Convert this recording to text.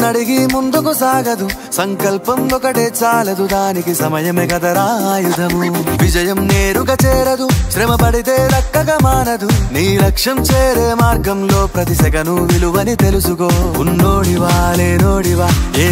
నన్నడిగి ముందుకు సాగదు, సంకల్పం ఒకటే చాలదు, దానికి సమయమే కదరా ఆయుధము. విజయం నేరుగా చేరదు, శ్రమ పడితే దక్కగా మానదు, నీ లక్ష్యం చేరే మార్గంలో ప్రతి సెకను విలువని తెలుసుకో. ఉన్నోడివా లేనోడివా ఏ